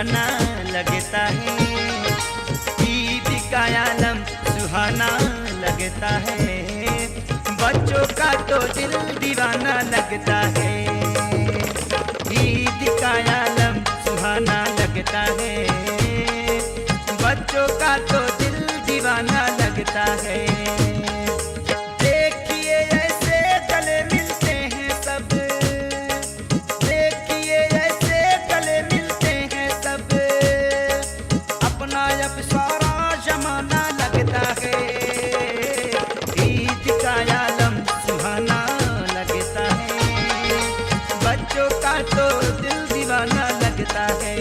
सुहाना लगता है। ईद का आलम सुहाना लगता है, बच्चों का तो दिल दीवाना लगता है। ईद का आलम सुहाना लगता है, बच्चों का तो दिल दीवाना लगता है। देखिए ऐसे गले मिलते हैं सब, देखिए ऐसे गले मिलते हैं सब, अपना अब सारा जमाना लगता है। ईद का आलम सुहाना लगता है, बच्चों का तो दिल दीवाना लगता है।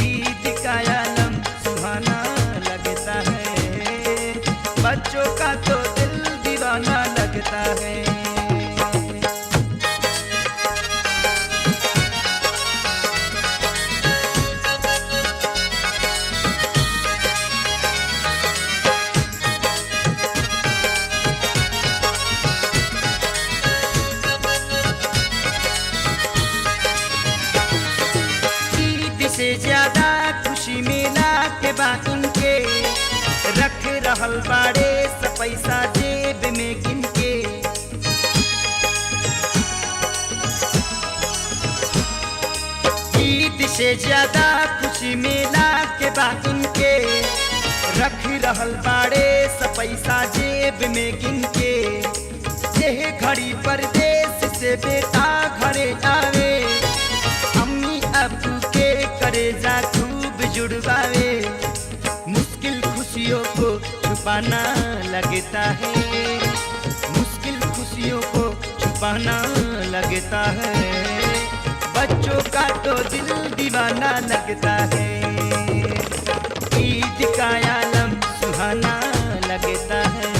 ईद का आलम सुहाना लगता है, बच्चों का तो दिल दीवाना लगता है। से ज्यादा खुशी मिला के बा इनके, रख रहल बाड़े सब पैसा जेब में गिन के। ईद से ज्यादा खुशी मिला के बा इनके, रख रहल बाड़े सब पैसा जेब में गिन के। यह घड़ी परदेश से बेटा घरे आवे, अम्मी अब्बू के करेजा खूब जुड़वावे। मुश्किल खुशियों को छुपाना लगता है, मुश्किल खुशियों को छुपाना लगता है, बच्चों का तो दिल दीवाना लगता है। ईद का आलम सुहाना लगता है,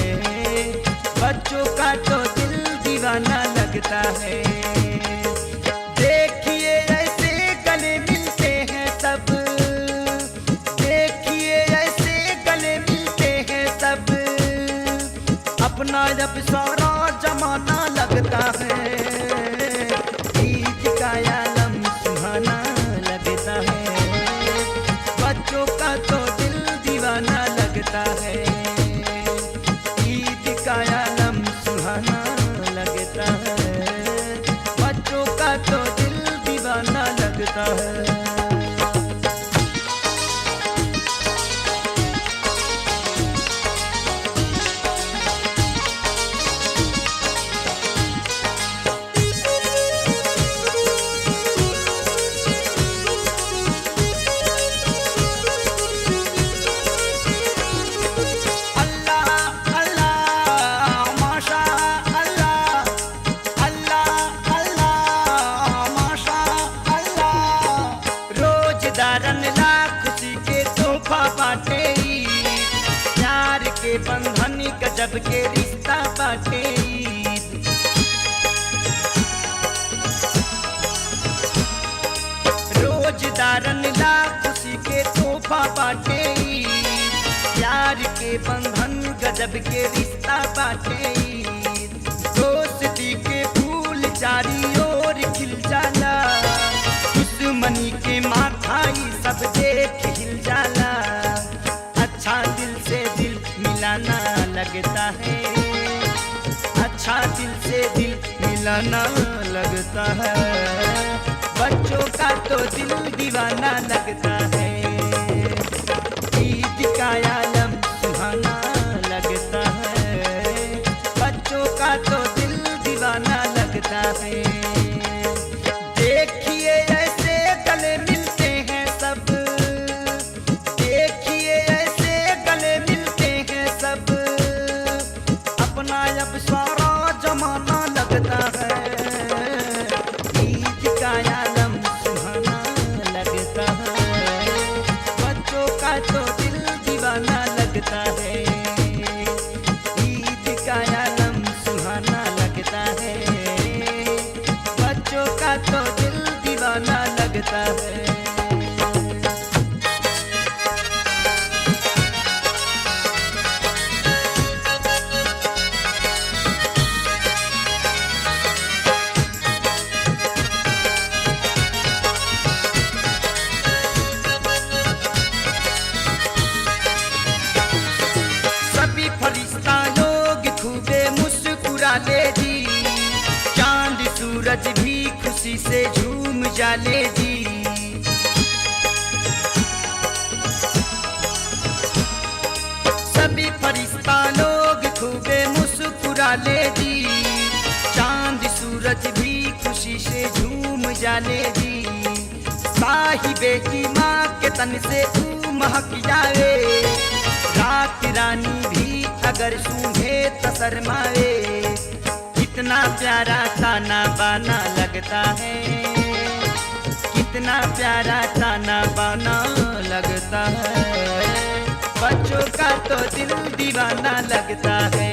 बच्चों का तो दिल दीवाना लगता है। देखिए ऐसे गले मिलते हैं सब, देखिए ऐसे गले मिलते हैं सब, अपना जब सारा जमाना लगता है। ईद का आलम सुहाना लगता है, बच्चों का तो दिल दीवाना लगता है। ईद का आलम सुहाना लगता है, बच्चों का तो दिल दीवाना लगता है। खुशी के तोहफा बाटे, प्यार के बंधन गजब के रिश्ता बाटे। रोजदारन ला खुशी के तोहफा बाटे, प्यार के बंधन गजब के रिश्ता बाटे। दोस्ती के फूल चारी ओर खिल जाला, दुश्मनी के माथाई सब देख हिल जाला। अच्छा दिल से दिल मिलाना लगता है, अच्छा दिल से दिल मिलाना लगता है, बच्चों का तो दिल दीवाना लगता है। ईद का आलम सुहाना लगता है, बच्चों का तो दिल दीवाना लगता है। देखिए ऐसे गले मिलते हैं सब, देखिए ऐसे गले मिलते हैं सब, अपना अब सारा जमाना लगता है। ईद का आलम सुहाना लगता है, बच्चों का तो दिल दीवाना लगता है। ईद का आलम सुहाना लगता है, बच्चों का तो दिल दीवाना लगता है। जाने जी, साहिबे की माँ के तन से तू महक जावे, रात रानी भी अगर सूंघे तो शर्मावे, कितना प्यारा ताना बाना लगता है, कितना प्यारा ताना बाना लगता है, बच्चों का तो दिल दीवाना लगता है,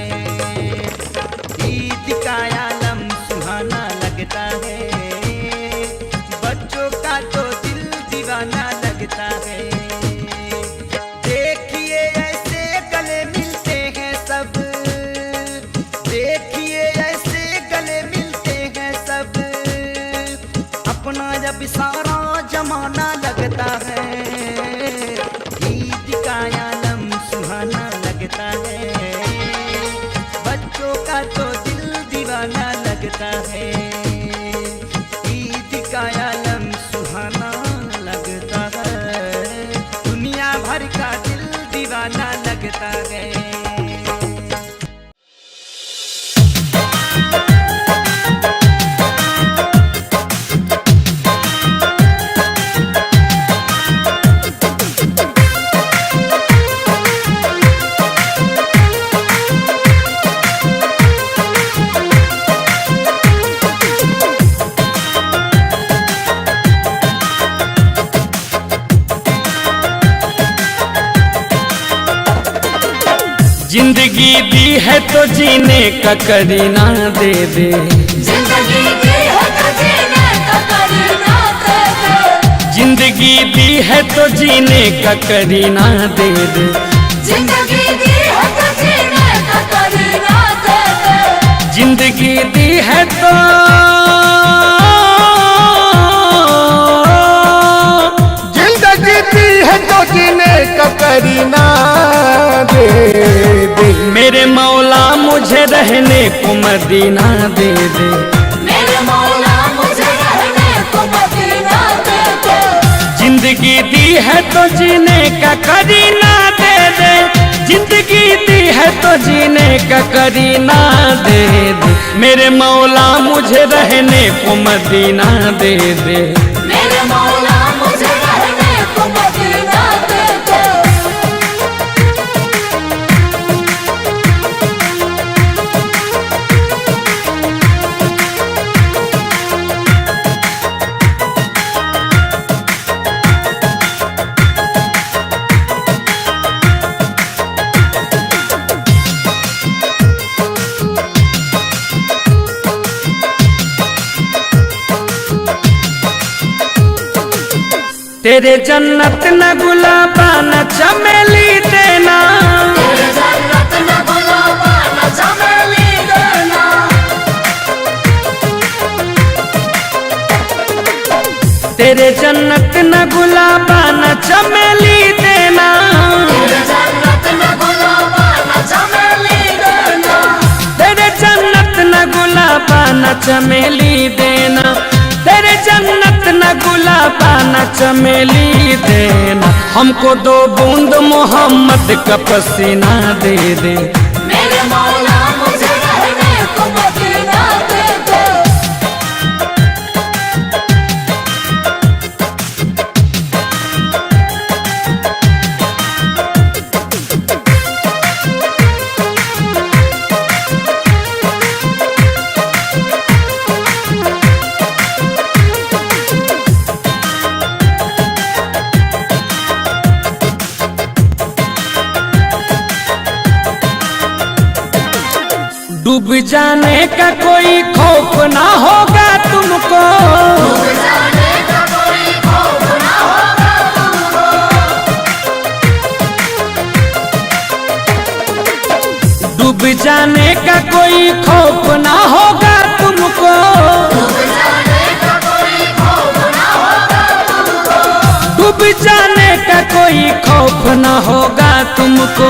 ईद का आलम सुहाना लगता है, बच्चों का तो दिल दीवाना लगता है। देखिए ऐसे गले मिलते हैं सब, देखिए ऐसे गले मिलते हैं सब, अपना जब सारा जमाना लगता है, ईद का आलम सुहाना लगता है, बच्चों का तो दिल दीवाना लगता है, ईद का आलम सुहाना लगता है, दुनिया भर का दिल दीवाना लगता है। जिंदगी दी है तो जीने का करीना दे दे, जिंदगी दी है तो जीने का करीना दे दे, जिंदगी दी है तो जीने का करीना दे दे, जिंदगी दी है तो जीने का करीना दे दे, जिंदगी दी है तो जिंदगी दी है तो जीने का करीना दे दे, मेरे मौला मुझे रहने को मदीना दे दे, मेरे मौला मुझे रहने को मदीना दे दे, जिंदगी दी है तो जीने का करीना दे दे, जिंदगी दी है तो जीने का करीना दे दे, मेरे मौला मुझे रहने को मदीना दे दे, मेरे मौला मुझे रहने को मदीना दे दे। तेरे जन्नत न गुलाबा न चमेली देना, तेरे जन्नत न गुलाबा न चमेली देना, तेरे जन्नत न गुलाबा न चमेली देना, तेरे जन्नत न गुलाबा न चमेली देना, तेरे जन्नत न गुलाबा न चमेली देना, तेरे जन्नत न गुलाबा न चमेली देना, हमको दो बूंद मोहम्मद का पसीना दे दे, मेरे मौला मुझे रहने को मदीना दे दे। डूब जाने का कोई खौफ ना होगा तुमको, डूब जाने का कोई खौफ ना होगा तुमको, डूब जाने का कोई खौफ ना होगा तुमको, डूब जाने का कोई खौफ ना होगा तुमको, डूब जाने का कोई खौफ ना होगा तुमको,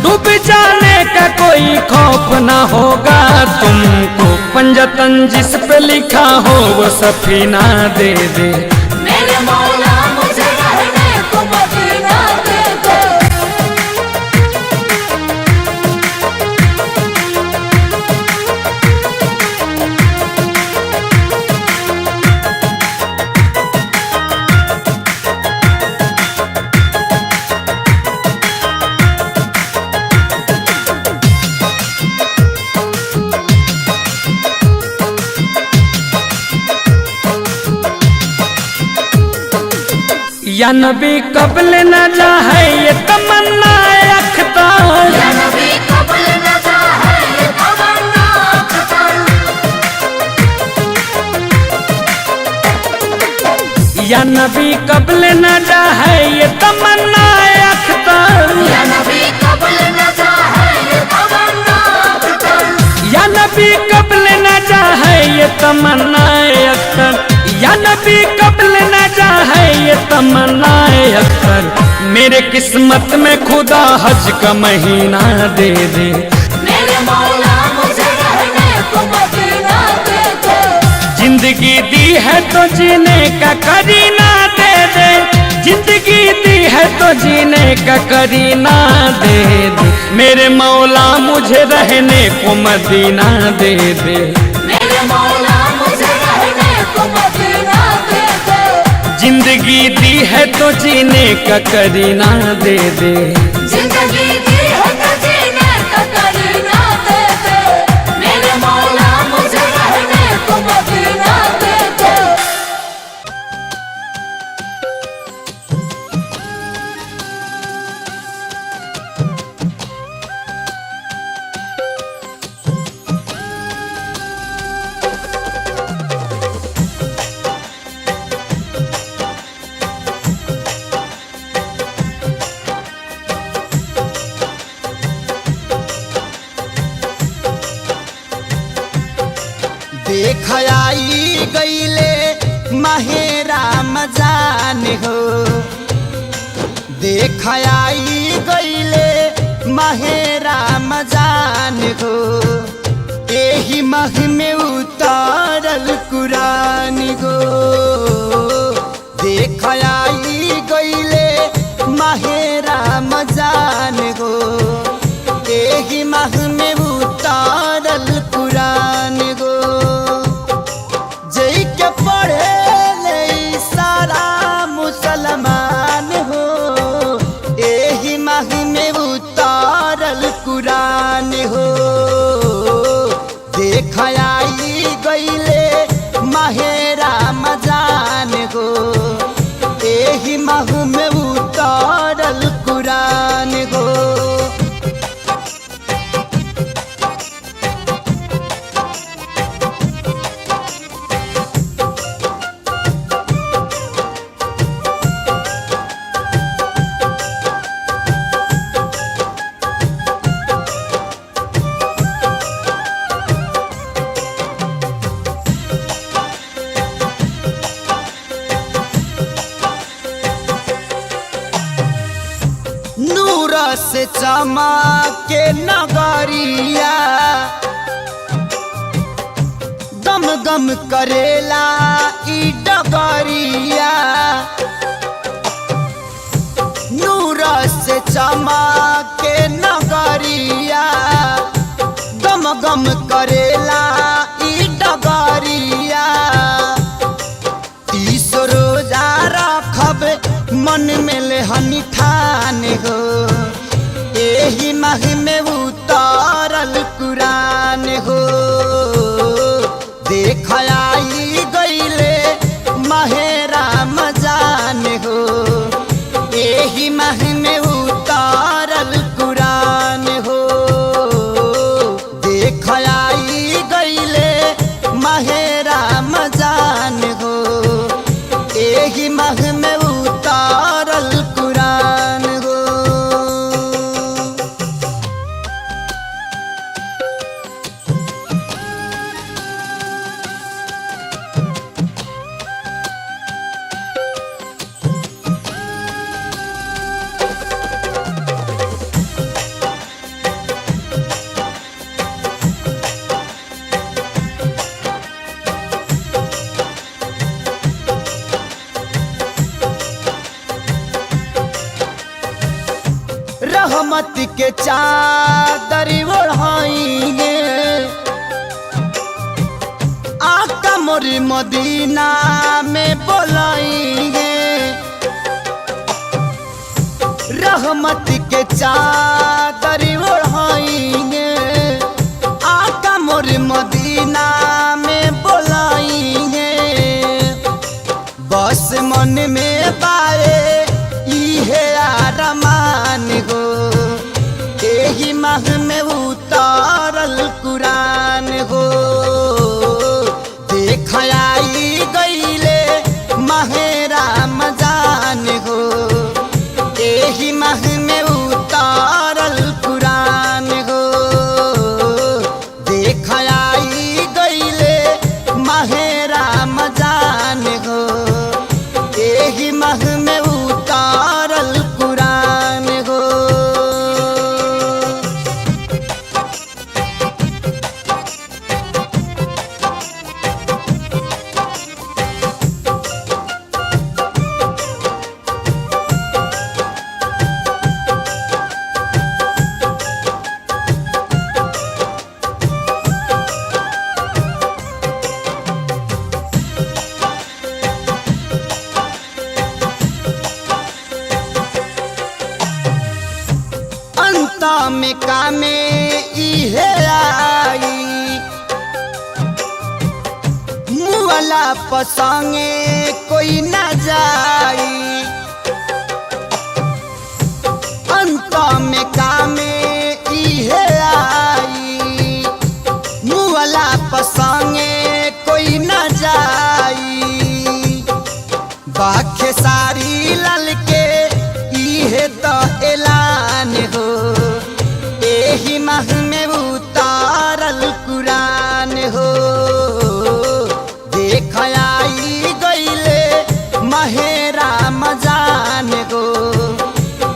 डूब जाने का कोई खौफ ना होगा तुमको, पंजतन जिस पे लिखा हो वो सफीना दे दे, मेरे मौला मुझे रहने को मदीना दे दे। या नबी कबल न जा है ये तमन्ना अख्तर। या नबी कबल न जा है ये तमन्ना अख्तर। या नबी कबल न जा है ये तमन्ना अख्तर। या नबी कबल न जा है ये तमन्ना अख्तर। या नबी कबल न जा है ये तमन्ना अख्तर। या नबी कबल न जा है ये तमन्ना अख्तर। मेरे किस्मत में खुदा हज का महीना दे दे। मेरे मौला मुझे रहने को मदीना दे दे। जिंदगी दी है तो जीने का करीना दे दे। जिंदगी दी है तो जीने का करीना दे दे। मेरे मौला मुझे रहने को मदीना दे दे। मेरे मौला मुझे रहने को मदीना दे दे। जिंदगी दी है तो जीने का करीना दे दे। जिंदगी दी है तो जीने का करीना दे दे। मेरे मौला मुझे रहने को मदीना दे दे। देख आई गईले माहे रमजान हो। देख आई गईले माहे रमजान हो। एही माह में उतारल कुरान हो। देख आई गईले माहे रमजान हो। एही माह में उतारल कुरान हो। जई के पढ़े ले सारा मुसलमान हो। एही माह में उतारल कुरान हो। देख आई गईले माहे रमजान हो। एही माह में उतारल कुरान हो। नूर से चमके नगरिया गम गम करेला ई डगरिया। नूर से चमके नगरिया गम गम करेला ई डगरिया। 30 रोजा रखब मन में लेहनी ठान हो। एही माह में उतारल कुरान हो। देख आई गईले माहे रमजान हो। एही माह में उतारल कुरान हो। देख आई गईले माहे रमजान हो। एही माह में उतारल कुरान हो। रहमत के चादर ओढ़ाएंगे। आका मोर मदीना में बोलाएंगे। रहमत के चादर ओढ़ाएंगे। आका मोर मदीना में बोलाएंगे। बस मन में बाए इहे आरमान हो, एही माह में उतारल कुरान हो। देख आई गईले माहे रमजान हो, एही माह में उतारल कुरान हो। देख आई गईले माहे रमजान हो, एही माह में उतारल कुरान हो। अंत में कामे इहे आई, मुअला पसंगे कोई न जाई। अंत में कामे इहे आई, मुअला पसंगे कोई न जाई। बाखे सारी लल के इहे तो ऐलान हो, एही माह में उतारल कुरान हो। देख आई गईले माहे रमजान हो,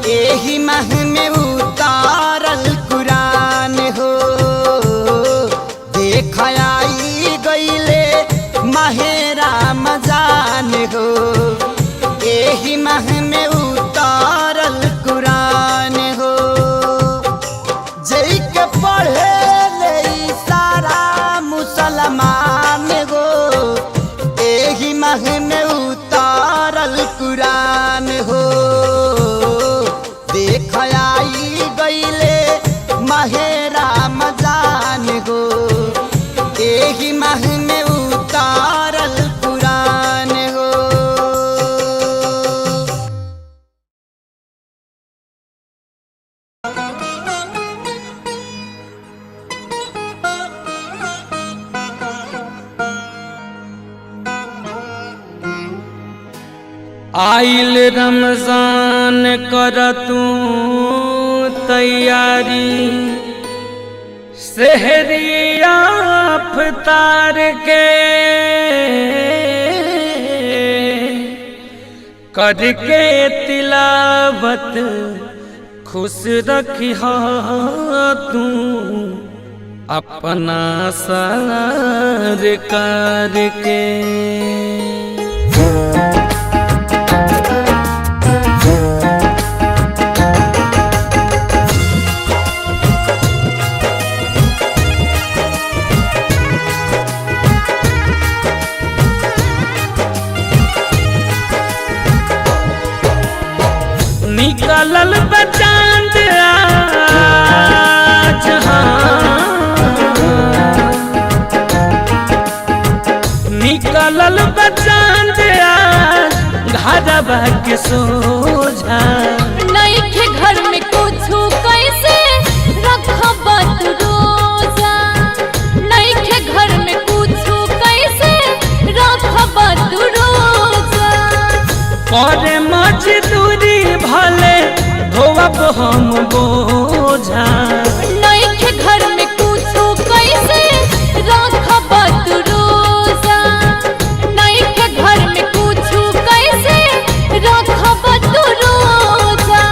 एही माह में उतारल कुरान हो। देख आई गईले माहे रमजान हो, एही माह में उतारल कुरान हो। जई के पढ़े ले सारा मुसलमान हो, एही माह में उतारल कुरान हो। देख आई गईले माहे रमजान हो, एही माह में उतारल कुरान हो। आइल रमजान कर तू तैयारी, सहरिया इफ्तार के करके तिलावत खुश रखिहा तू अपना सरकार के। निकलल बचांद आज, निकलल बचांद आज घरवा के सोझा। नइखे घर में कुछु कैसे रखब तू रोजा, नइखे घर में कुछु कैसे रखब तू रोजा। करे मजदूरी भले धोवब हम बोझा, नइखे घर में कुछु कैसे रखब तू रोजा, नइखे घर में कुछु कैसे रखब तू रोजा।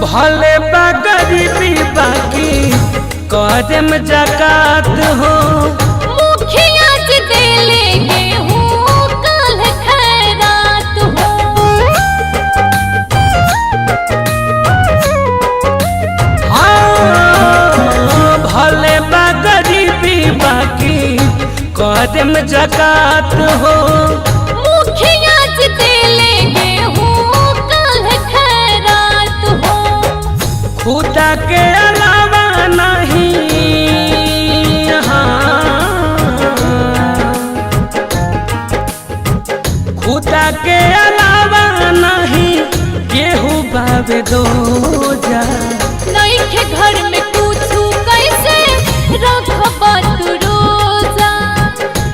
भले बा गरीबी बाकी कदम जकात हो। मुखिया जी देले गेहूं कल खैरात हो। हाँ, भले बा गरीबी बाकी कदम जकात हो। मुखिया जी दे लेंगे हूँ कल खैरात हो। खुदा के अलावा नहीं, खुदा के अलावा नहीं केहू बाबे दो जा। नहीं के घर में पूछू कैसे रखबा तू रोजा।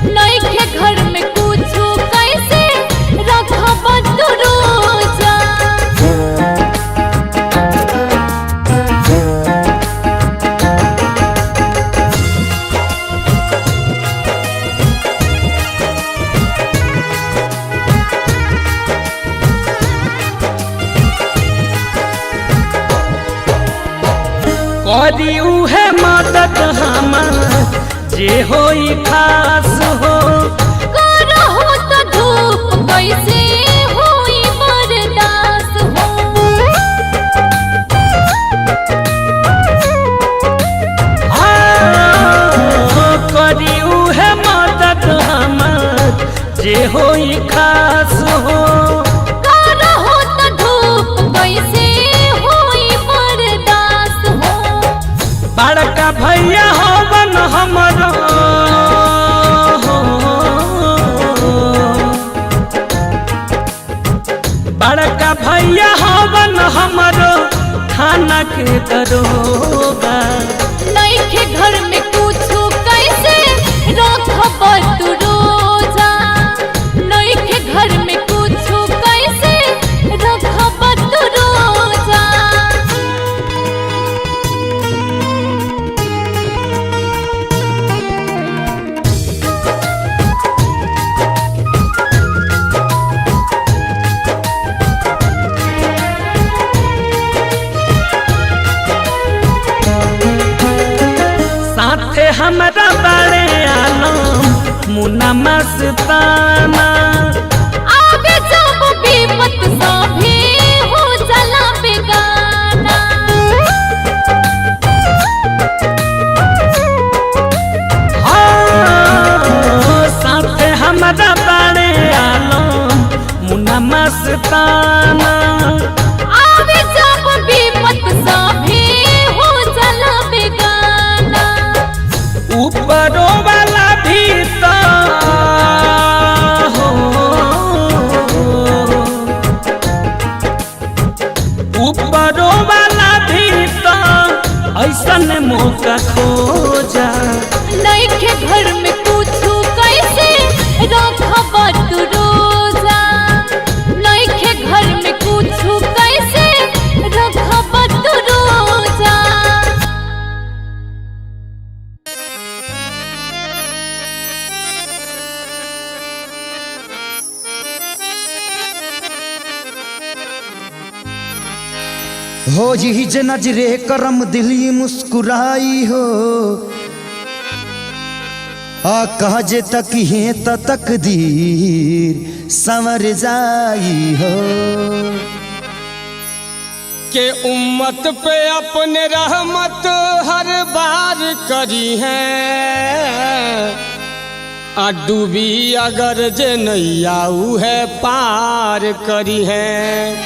नहीं के घर में पूछू कैसे रखबा तू रोजा। करी उहे मदद हमार जे होई खास हो। करहु त धूप कैसे होई बर्दाश्त हो। करी उहे मदद हमार जे होई खास हो। करहु त धूप कैसे होई बर्दाश्त हो। बड़का भैया हवन हमरो, बड़का भैया हवन हमरो खाना के दरोगा। नहीं के घर में पूछू कैसे रखबा तू रोजा। नहीं के घर में पूछू कैसे रखबा तू रोजा। साथे हमरा बड़े आलम मुन्ना मस्ताना। आगे जब विपत सभी हो चला बेगाना। साथे हमरा बड़े आलम मुन्ना मस्ताना। आगे जब विपत सभी हो चला बेगाना। ऊपरों वाला भी तो हो, ऊपरों वाला भी तो ऐसन मौका खोजा। नहीं के घर में पूछू कैसे रखबा तू रोजा। नहीं के घर में पूछू कैसे रखबा तू रोजा। हो जी ज नजरे करम दिली मुस्कुराई हो। आ कह जे तक है त तकदीर संवर जाई हो। के उम्मत पे अपने रहमत हर बार करी है। आ डूबी अगर जे नैया है पार करी है।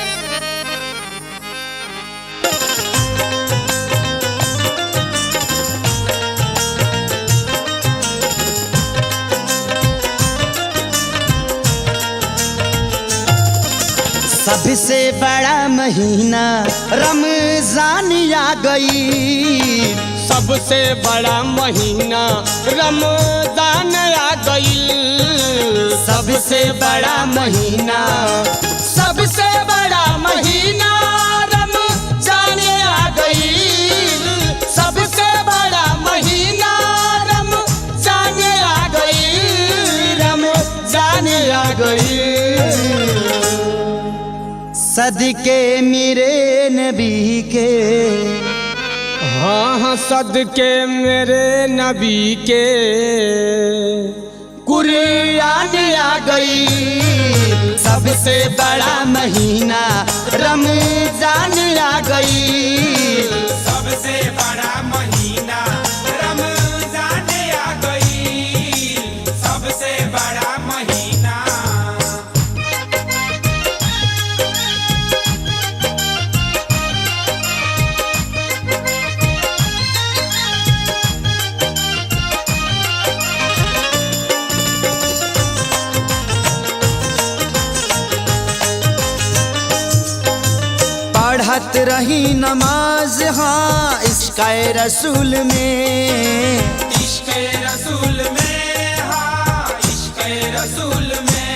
सबसे बड़ा महीना रमजान आ गई। सबसे बड़ा महीना रमजान आ गई। सबसे बड़ा महीना, सबसे बड़ा महीना रमजान आ गई। सबसे बड़ा महीना रमजान आ गई। रमजान आ गई। सदके मेरे नबी के, हाँ सदके मेरे नबी के कुरान आ गई। सबसे बड़ा महीना रमजान आ गई। सबसे बड़ा महीना रमजान आ गई। सबसे पढ़त रही नमाज हाँ इश्क़े रसूल में, इश्क़े रसूल में, हाँ इश्क़े रसूल में।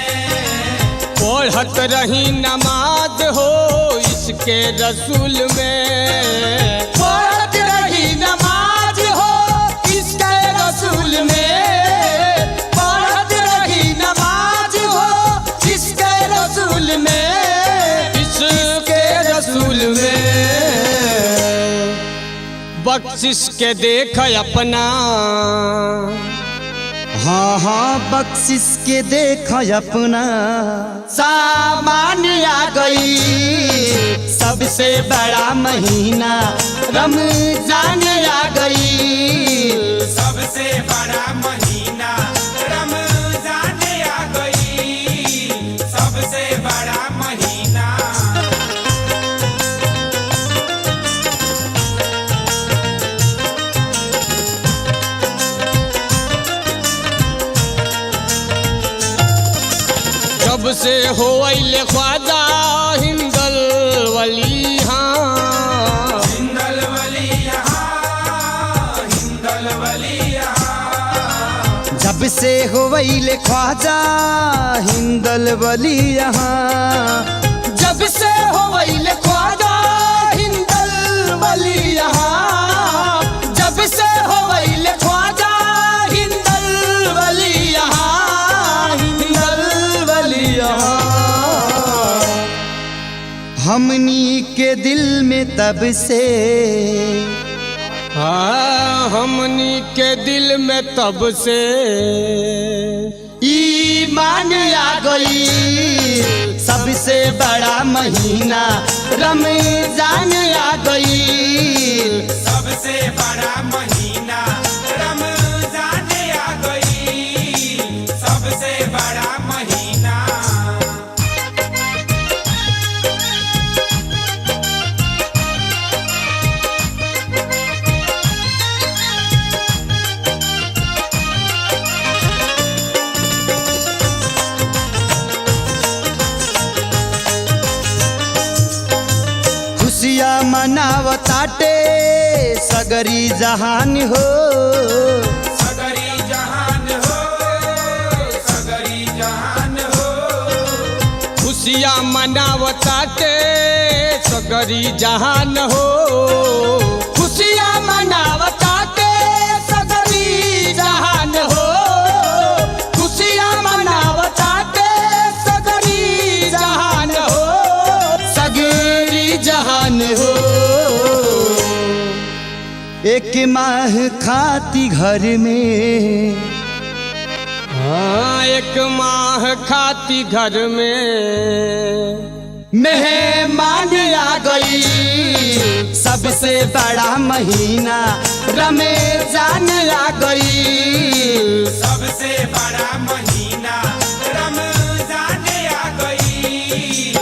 पढ़त रही नमाज हो इश्क़े रसूल में, पढ़त रही नमाज हो इश्क़े रसूल में, पढ़त रही नमाज हो इश्क़े रसूल में, इश्क़े रसूल में। बख्शिश के देख अपना, हाँ हाँ बख्शिश के देख अपना, सामान आ गई सबसे बड़ा महीना रमजान आ गई, सबसे बड़ा महीना रमजान आ गई, सबसे बड़ा महीना। जब से हो अइले ख्वाजा हिंदल वली हाँ, हिंदल वली यहाँ, हिंदल वली यहाँ। जब से होवैले ख्वाजा हिंदल वली यहाँ, जब से होवैले ख्वाजा हिंदल वली यहाँ, जब से होवैले ख्वाजा हिंदल वली यहाँ, हिंदल वली यहाँ। हमनी के दिल में तब से, हाँ हमनी के दिल में तब से ईमान आ गई सबसे बड़ा महीना रमजान आ गई, सबसे बड़ा महीना रमजान आ गई, सबसे बड़ा महीना। खुशियाँ मनावताटे सगरी जहान हो, सगरी जहान हो, सगरी जहान हो। खुशियाँ मनावताटे सगरी जहान हो, खुशियाँ मनावताटे सगरी जहान हो, खुशियाँ मनावताटे सगरी जहान हो, सगरी जहान हो। एक माह खाती घर में, हाँ एक माह खाती घर में मेहमान आ गई सबसे बड़ा महीना रमजान आ गई, सबसे बड़ा महीना रमजान आ गई,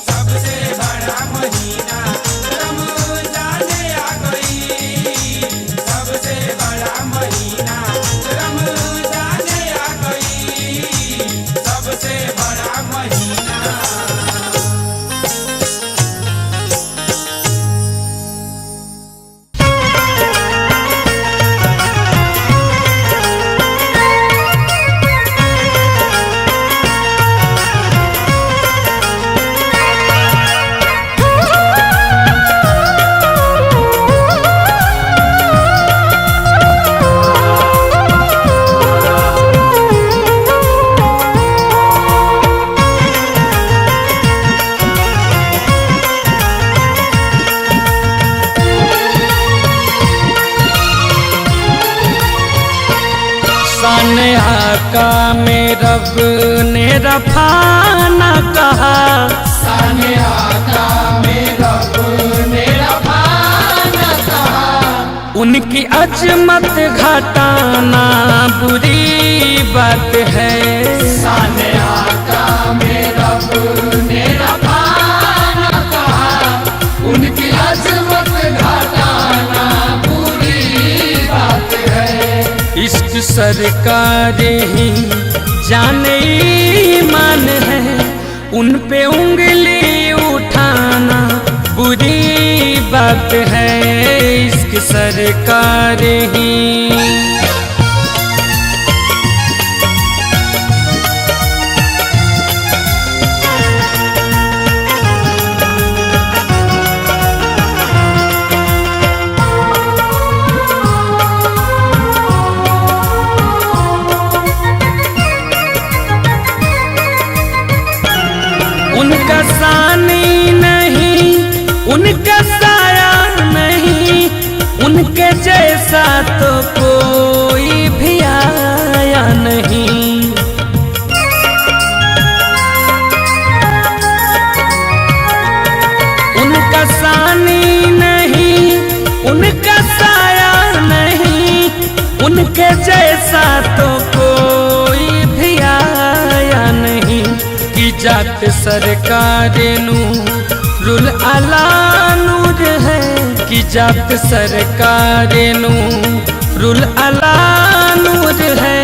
सबसे बड़ा महीना रमजान आ गई, सबसे बड़ा महीना रमजान आ गई, सबसे बड़ा महीना। सान आका में रब ने रफाना कहा, सान आका में रब ने रफाना कहा, उनकी अजमत घटाना बुरी बात है। सान आका में रब ने रफाना कहा, उनकी अजमत घटाना बुरी बात है। इश्क सरकार ही जाने ईमान है, उन पे उंगली उठाना बुरी सरकार ही। उनका सानी नहीं, उनका साया नहीं, उनके जैसा तो कोई भी आया नहीं। उनका सानी नहीं, उनका साया नहीं, उनके जैसा तो कोई भी आया नहीं। की जात सरकार नूरुल आला नूर है, की जात सरकार नूरुल आला नूर है।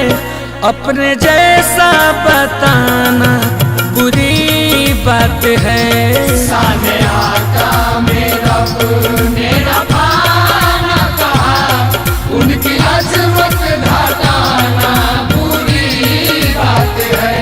अपने जैसा बताना बुरी बात है। साने आका में रब ने रफाना कहा, उनकी अजमत घटाना बुरी बात है।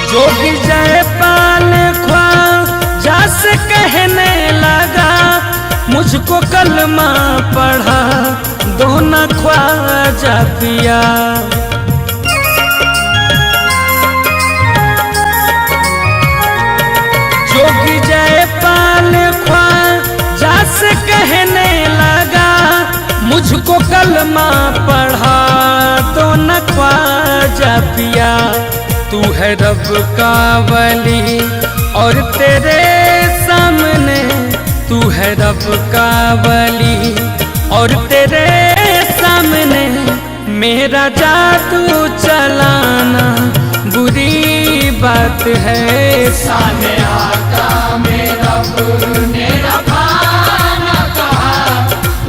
जोगी जयपाल ख्वाजा से कहने लगा, मुझको कलमा पढ़ा दो न ख्वाजा पिया। जोगी जयपाल ख्वाजा से कहने लगा, मुझको कलमा पढ़ा दो न ख्वाजा पिया। तू है रब का वली और तेरे सामने, तू है रब का वली और तेरे सामने मेरा जादू चलाना बुरी बात है। साने आका में रब ने रफाना कहा,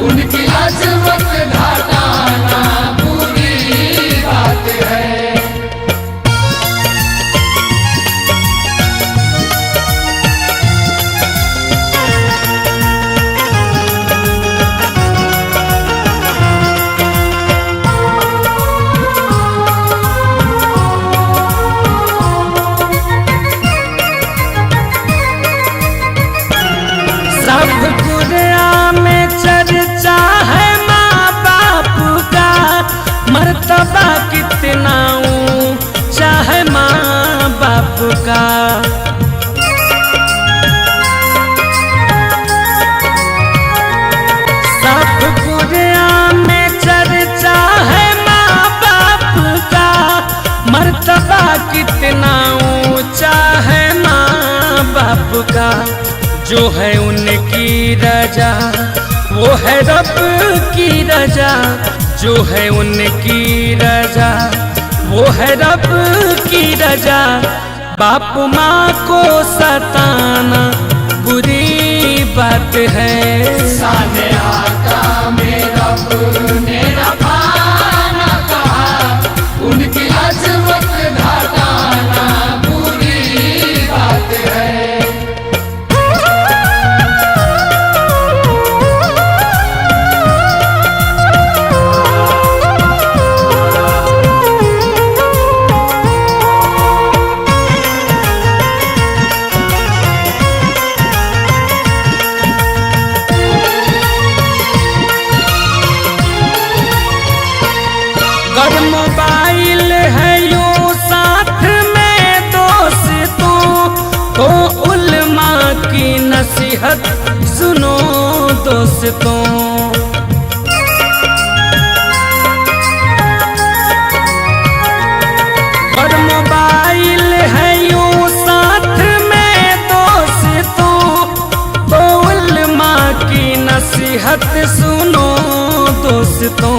उनकी अजमत घटाना बुरी बात है। सब कुरान में चर्चा है माँ बाप का, मर्तबा कितना ऊंचा है माँ बाप का। सब कुरान में चर्चा है माँ बाप का, मर्तबा कितना ऊंचा है माँ बाप का। जो है उनकी रजा वो है रब की रजा, जो है उनकी रजा वो है रब की रजा। बाप माँ को सताना बुरी बात है। साने आका में रब ने रफाना कहा, उनकी अजमत घटाना बुरी बात है। अगर मोबाइल है यूं साथ में दोस्तों, तो उल्मा की नसीहत सुनो दोस्तों। पर मोबाइल है यूं साथ में दोस्तों, तो उल्मा की नसीहत सुनो दोस्तों।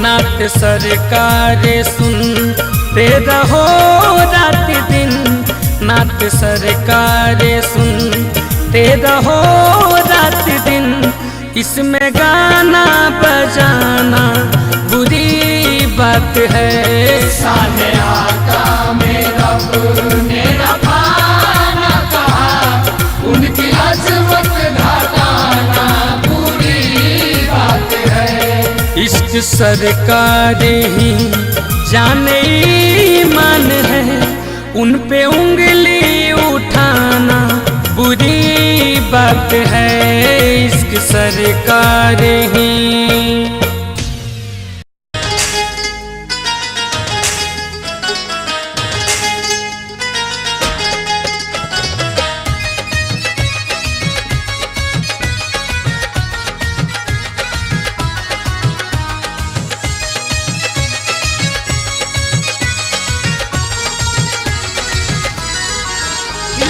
नात सरकार सुनते रहो रात दिन, नात सरकारे सुनते रहो रात दिन, इसमें गाना बजाना बुरी बात है। साले आका में रब ने रखा न कहा, उनकी अजमत घटाना बुरी बात है। इश्क सरकारे ही जाने ईमान है, उन पे उंगली उठाना बुरी बात है। इश्क सरकारे ही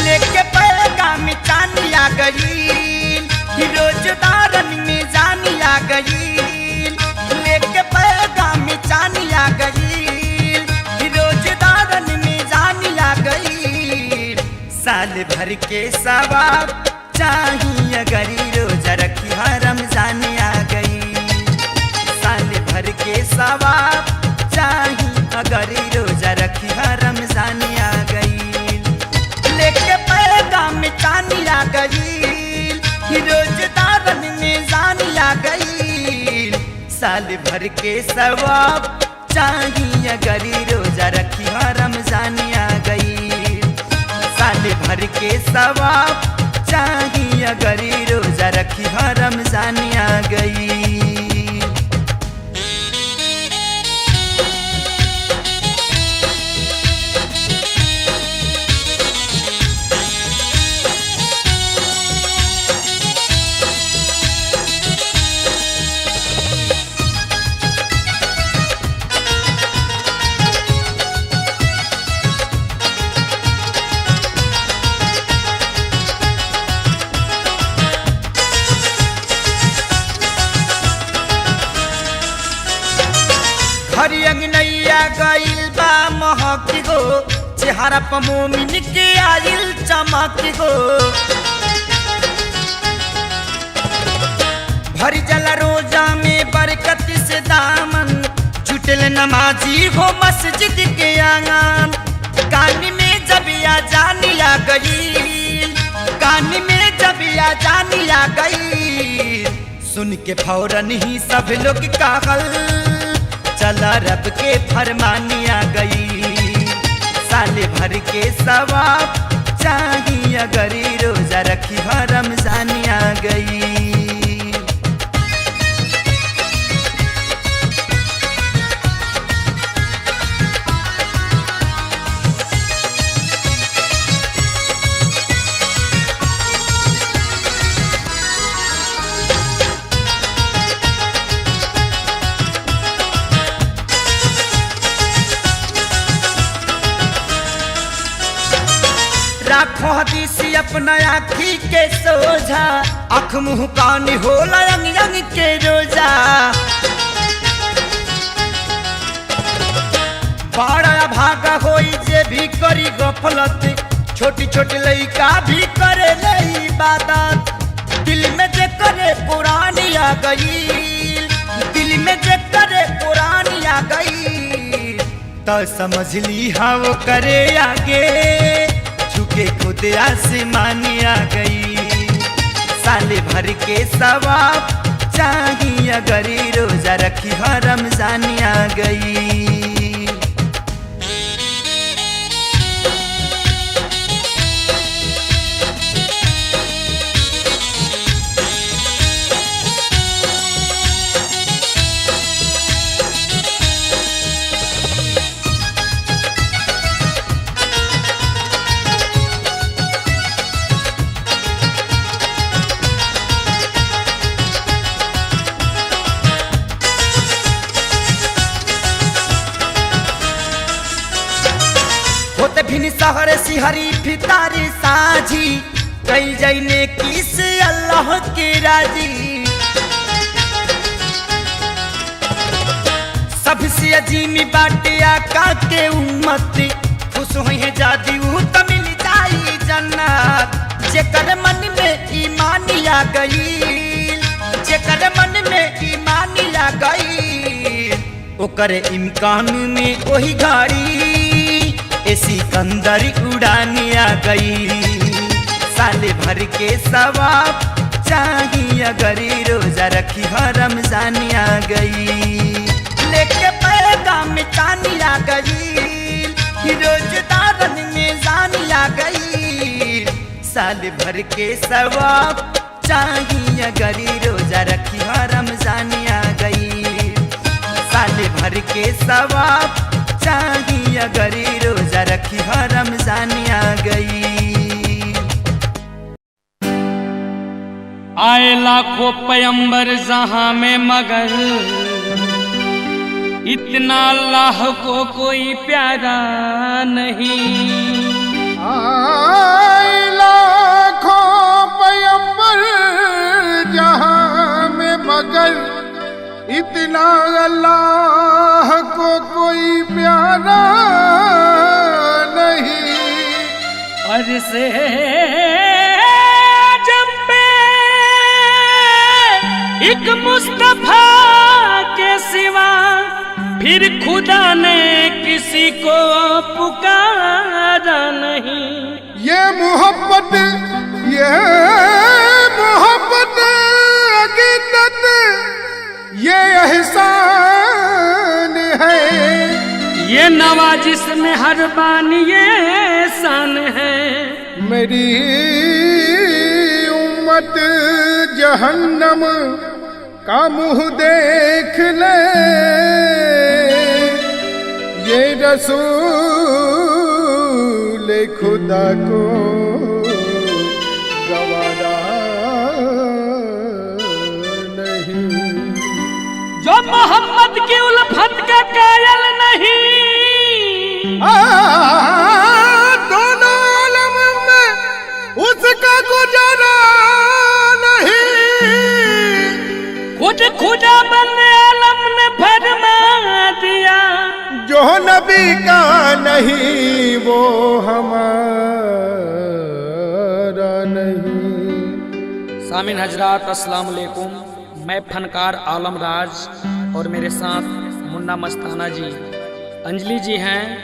लेके पैगाम चानिया गई, रोजदारन में जानिया गई। लेके पैगाम चानिया गई, रोजदारन में जानिया गई। साल भर के सवाब चाहिए गरी, रोजा रखी रमजान आ गई। साल भर के सवाब चाहिए अगरी, रोजा रखी रमजान आ गई। लेके पैगाम चानिया गई, रोजदारन में जानिया गई। साल भर के सवाब चाहिए गरी, रोजा रखी रमजान आ गई। साल भर के सवाब चाहिए गरी, रोजा रखी रमजान आ गई। हरी अंगनैया गइल बा महक गो, चेहरा पर मोमिन के आइल चमक गो। भरी जला रोजा में बरकत से दामन, जुटल नमाजी हो मस्जिद के आंगन। कान में जब या जानिया गई, कान में जब या जानिया गई। सुन के फौरन ही सब लोग कहल, चला रब के फरमानी आ गई। साल भर के सवाब चाहिए गरी, रोजा रखी रमजान आ गई। राखो हदीसी अपना आँखी के सोझा, आँख मुँह कान होला यंग यंग के रोजा। बड़ा भागा होई जे भी करी गफलत, छोटी छोटी लइका भी करे ले इबादत। दिल में जे करे पुरानी आ गई, दिल में जे करे पुरानी आ गई। तो समझ ली हाँ वो करे आगे, झुके खुद आसमान आ गई। साल भर के सवाब चाहिए गरी, रोजा रखी रमजान आ गई। होते भिन सहरे सिहरी फितारी साझी, कई जैने किस अल्लाह के राजी। सबसे अजीमी बाटे आका के उम्मत, खुश हुई है जादी तो मिल जा जन्नत जेकर मन में ईमान आ गई, जेकर मन में ईमान आ गई, ओकर इम्कान में वही गाड़ी ए सिकंदर उड़ान आ गई। साल भर के सवाब चाहिए अगर रोजा रखी रमजान आ गई, लेके पैगाम चांद आ गई, रोजदारन में जान आ गई। साल भर के सवाब चाहिए अगर रोजा रखी रमजान आ गई, साल भर के सवाब चाहिए अगर रोजा रखी रमजान आ गई। आए लाखों पैगंबर जहां में मगर इतना अल्लाह को कोई प्यारा नहीं। आए लाखों पैगंबर जहां में मगर इतना अल्लाह को कोई प्यारा नहीं। और से एक मुस्तफा के सिवा फिर खुदा ने किसी को पुकारा नहीं। ये मोहब्बत अकीदत ये एहसान है, ये नवाजिश में हर बान ये शान है। मेरी उम्मत जहन्नम का मुँह देख ले, ये रसूल खुदा को गवारा नहीं। जो मोहम्मद की उल्फत का कायल नहीं, दोनों आलम में उसका गुजारा नहीं। खुद खुदा बंदे आलम ने फरमा दिया, जो नबी का नहीं वो हमारा नहीं। सामिन हजरात अस्सलाम वालेकुम, मैं फनकार आलम राज और मेरे साथ मुन्ना मस्ताना जी, अंजलि जी हैं।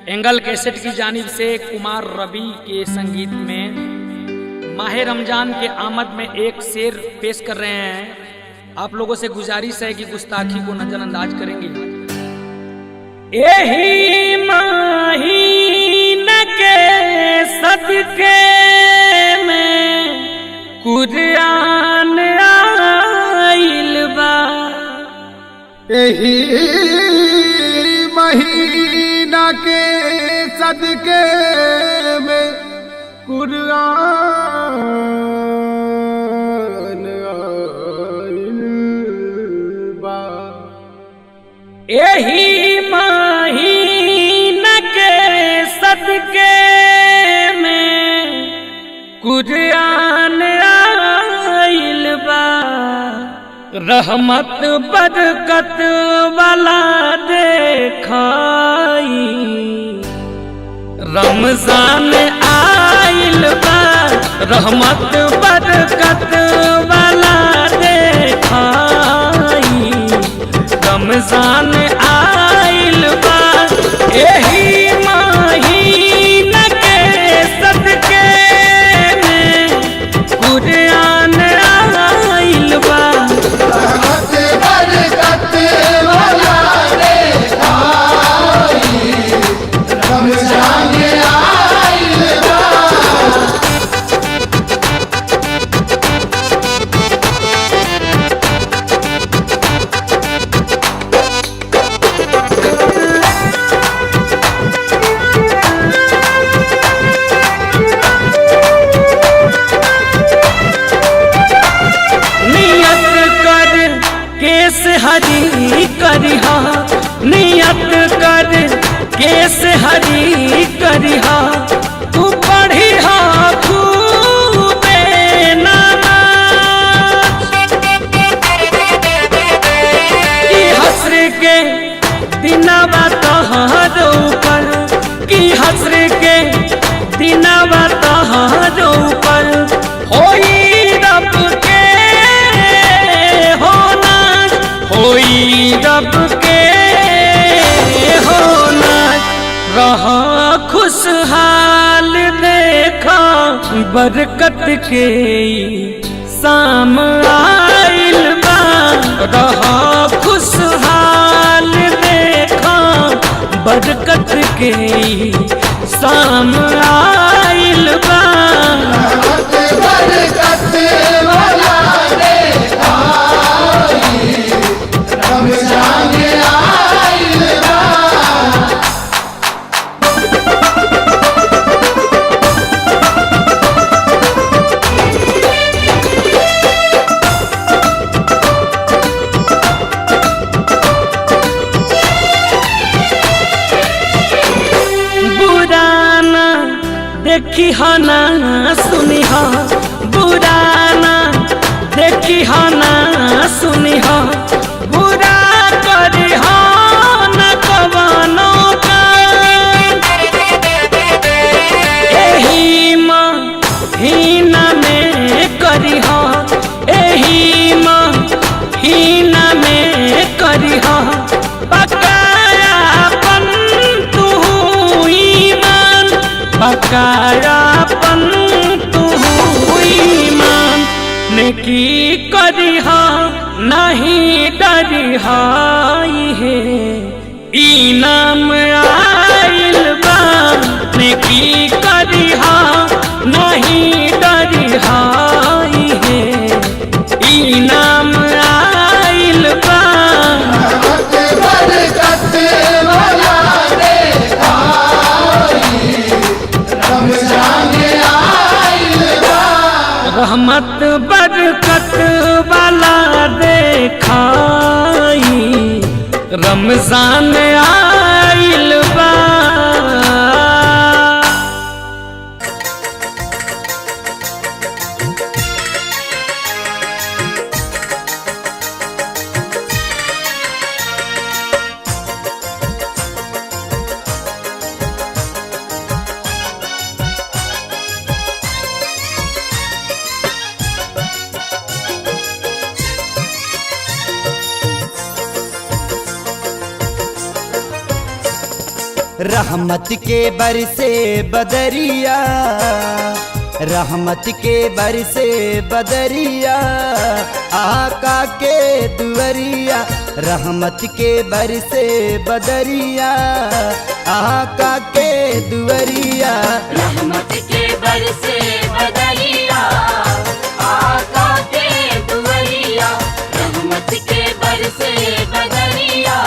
एंगल कैसेट की जानिब से कुमार रवि के संगीत में माह रमजान के आमद में एक शेर पेश कर रहे हैं। आप लोगों से गुजारिश है कि गुस्ताखी को नजरअंदाज करेंगे। यही महीने के सदके में कुरान आइल बा, यही महीना के सदके में कुरान आइल बा। यही महीना के सदके में कुरान आइल बा, रहमत बरकत वाला देखाई। रमजान आइल बा, रहमत बरकत वाला देखाई। रमजान आइल बा, यही महीना के सदके में कुरान आइल बा। हरी करिहा, नियत कर केस हरी करिहा। तू पढ़िहा खूबे नमाज, की हस्र के दिनवा तोहर ऊपर, की हस्र के दिनवा तोहर होई रब के होना। रहा खुशहाल देखा बरकत के शाम आइल बा। रहा खुशहाल देखा बरकत के शाम आइल बा। बरकत वाला देखा रमजान आइल बा। बुराना देखी हा ना सुनी हा, बुराना देखी हा ना सुनी हा, बुरा करी हा न कवनो का। एही माँ हीना में करी हा, एही माँ हीना में करी हा। बकायापन तू ईमान, बकायापन तू ईमान। नेकी करिहा नहीं डरिहा है इनाम आइल बा। नेकी करिहा नहीं डरिहा है इनाम आइल बा। बरकत वाला देखा रमजान आइल बा। रहमत बरकत वाला देखाई रमजान आइल बा। रहमत के बरसे बदरिया, रहमत के बरसे बदरिया, आका के दुअरिया। रहमत के बरसे बदरिया, आका के दुअरिया। रहमत के बरसे बदरिया, आका के दुअरिया। रहमत के बरसे बदरिया,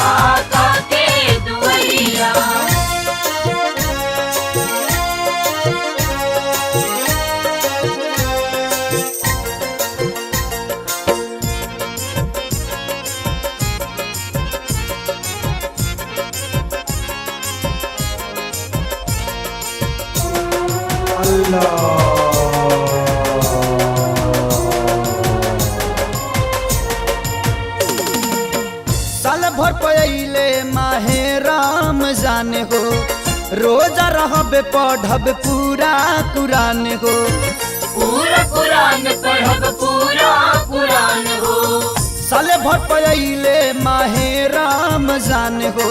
आका के दुअरिया। साल भर पहिले माहे राम जाने हो, रोजा रहबे पढ़ब पूरा कुरान हो। पूरा कुरान पढ़ब पूरा कुरान हो। साल भर पहिले माहे राम जाने हो,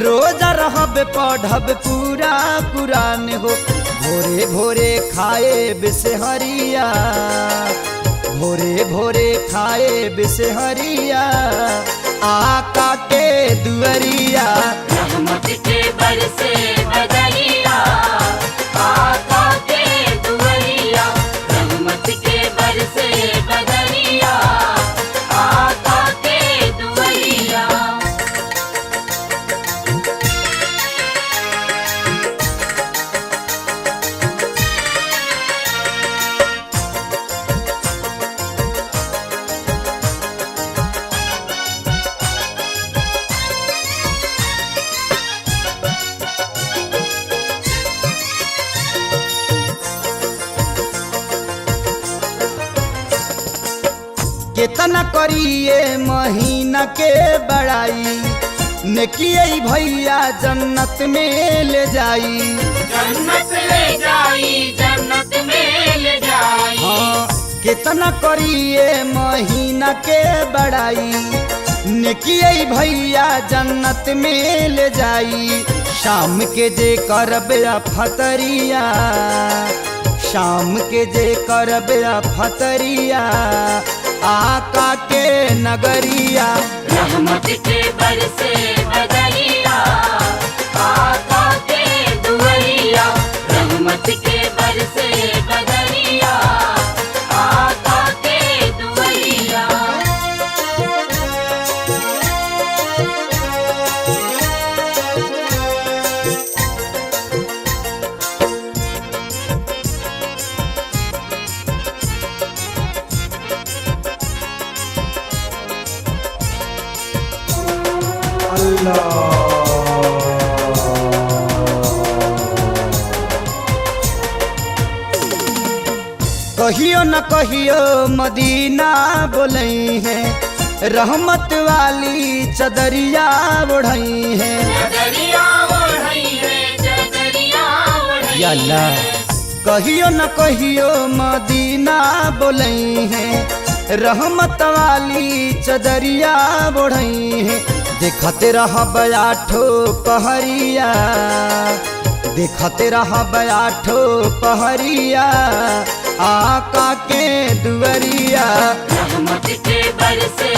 रोजा रहबे पढ़ब पूरा कुरान हो। भोरे भोरे खाए बिसहरिया, भोरे भोरे खाए बिसहरिया, आका के दुअरिया। रहमत के बरसे बदरिया, आका के दुअरिया। रहमत के बरसे बदरिया, आका के दुअरिया। केतना करिए महीना के बड़ाई, नेकिए भैया जन्नत में ले जाई। जन्नत ले जाई, जन्नत में ले जाई। हाँ, केतना करिए महीना के बड़ाई, नेकियै भैया जन्नत में ले जाई। शाम के जे करबे फतरिया, शाम के जे करबे फतरिया, आका के नगरिया। रहमत के बरसे बदरिया, आका के दुआरिया। रहमत के बरसे बदरिया, आका के दुआरिया। कहियो न कहियो मदीना बोलई है, रहमत वाली चदरिया ओढ़ई है। चदरिया ओढ़ई है, चदरिया ओढ़ई या अल्लाह, कहियो न कहियो मदीना बोलई है, रहमत वाली चदरिया ओढ़ई है। देखते रह बयाठो पहरिया, देखते रह बयाठो पहरिया, आका के दुआरिया। रहमत के बरसे